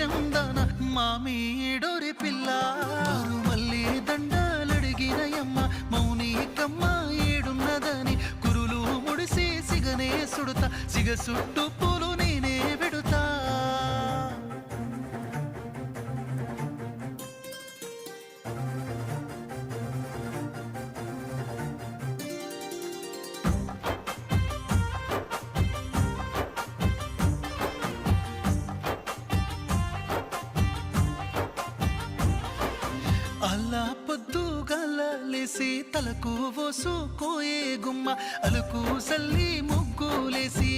చందన మామీడోరి పిల్ల మళ్ళీ దండాలడిగినయమ్మ మౌనికమ్మ ఏడున్నదని కురులు ముడిసి సిగనే సుడుతా సిగ సుట్టు పూలు నేనే పెడుతా అల్లా పొద్దుగాల లేసి తలకు పోసుకోయే గుమ్మ అలుకు సల్లి ముగ్గులేసి